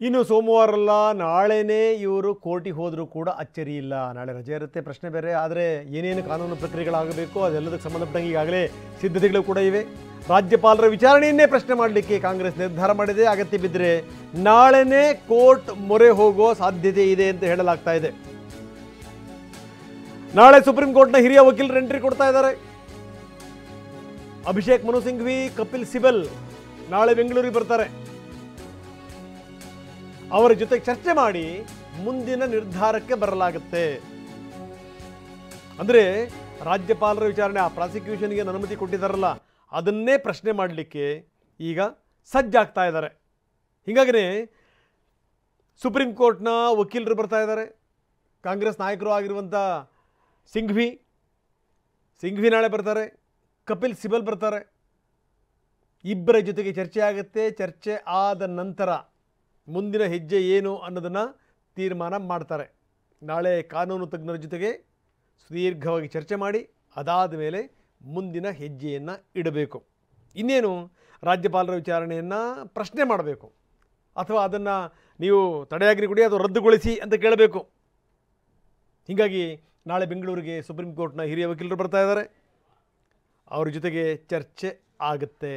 ಇನ್ನು ಸೋಮವಾರಲ್ಲ ನಾಳೆನೇ ಇವರು ಕೋರ್ಟಿಗೆ ಹೋದರೂ ಕೂಡ ಅಚ್ಚರಿ ಇಲ್ಲ. ನಾಳೆ ರಜೆ ಇರುತ್ತೆ, ಪ್ರಶ್ನೆ ಬೇರೆ. ಆದರೆ ಏನೇನು ಕಾನೂನು ಪ್ರಕ್ರಿಯೆಗಳಾಗಬೇಕು ಅದೆಲ್ಲದಕ್ಕೆ ಸಂಬಂಧಪಟ್ಟಂಗೆ ಈಗಾಗಲೇ ಸಿದ್ಧತೆಗಳು ಕೂಡ ಇವೆ. ರಾಜ್ಯಪಾಲರ ವಿಚಾರಣೆಯನ್ನೇ ಪ್ರಶ್ನೆ ಮಾಡಲಿಕ್ಕೆ ಕಾಂಗ್ರೆಸ್ ನಿರ್ಧಾರ ಮಾಡಿದೆ. ಅಗತ್ಯ ಬಿದ್ದರೆ ನಾಳೆನೇ ಕೋರ್ಟ್ ಮೊರೆ ಹೋಗೋ ಸಾಧ್ಯತೆ ಇದೆ ಅಂತ ಹೇಳಲಾಗ್ತಾ ಇದೆ. ನಾಳೆ ಸುಪ್ರೀಂ ಕೋರ್ಟ್ನ ಹಿರಿಯ ವಕೀಲರು ಎಂಟ್ರಿ ಕೊಡ್ತಾ ಇದ್ದಾರೆ. ಅಭಿಷೇಕ್ ಮನು ಸಿಂಘ್ವಿ, ಕಪಿಲ್ ಸಿಬಲ್ ನಾಳೆ ಬೆಂಗಳೂರಿಗೆ ಬರ್ತಾರೆ. ಅವರ ಜೊತೆ ಚರ್ಚೆ ಮಾಡಿ ಮುಂದಿನ ನಿರ್ಧಾರಕ್ಕೆ ಬರಲಾಗುತ್ತೆ. ಅಂದರೆ ರಾಜ್ಯಪಾಲರ ವಿಚಾರಣೆ, ಆ ಪ್ರಾಸಿಕ್ಯೂಷನ್ಗೆ ಅನುಮತಿ ಕೊಟ್ಟಿದ್ದಾರಲ್ಲ, ಅದನ್ನೇ ಪ್ರಶ್ನೆ ಮಾಡಲಿಕ್ಕೆ ಈಗ ಸಜ್ಜಾಗ್ತಾ ಇದ್ದಾರೆ. ಹೀಗಾಗಿನೇ ಸುಪ್ರೀಂ ಕೋರ್ಟ್ನ ವಕೀಲರು ಬರ್ತಾ ಇದ್ದಾರೆ. ಕಾಂಗ್ರೆಸ್ ನಾಯಕರು ಆಗಿರುವಂಥ ಸಿಂಘ್ವಿ ನಾಳೆ ಬರ್ತಾರೆ. ಕಪಿಲ್ ಸಿಬಲ್ ಬರ್ತಾರೆ. ಇಬ್ಬರ ಜೊತೆಗೆ ಚರ್ಚೆ ಆಗುತ್ತೆ. ಚರ್ಚೆ ಆದ ನಂತರ ಮುಂದಿನ ಹೆಜ್ಜೆ ಏನು ಅನ್ನೋದನ್ನು ತೀರ್ಮಾನ ಮಾಡ್ತಾರೆ. ನಾಳೆ ಕಾನೂನು ತಜ್ಞರ ಜೊತೆಗೆ ಸುದೀರ್ಘವಾಗಿ ಚರ್ಚೆ ಮಾಡಿ ಅದಾದ ಮೇಲೆ ಮುಂದಿನ ಹೆಜ್ಜೆಯನ್ನು ಇಡಬೇಕು. ಇನ್ನೇನು ರಾಜ್ಯಪಾಲರ ವಿಚಾರಣೆಯನ್ನು ಪ್ರಶ್ನೆ ಮಾಡಬೇಕು, ಅಥವಾ ಅದನ್ನು ನೀವು ತಡೆಯಾಜ್ಞೆ ಕೊಡಿ, ಅದು ರದ್ದುಗೊಳಿಸಿ ಅಂತ ಕೇಳಬೇಕು. ಹೀಗಾಗಿ ನಾಳೆ ಬೆಂಗಳೂರಿಗೆ ಸುಪ್ರೀಂ ಕೋರ್ಟ್ನ ಹಿರಿಯ ವಕೀಲರು ಬರ್ತಾ ಇದ್ದಾರೆ. ಅವ್ರ ಜೊತೆಗೆ ಚರ್ಚೆ ಆಗುತ್ತೆ.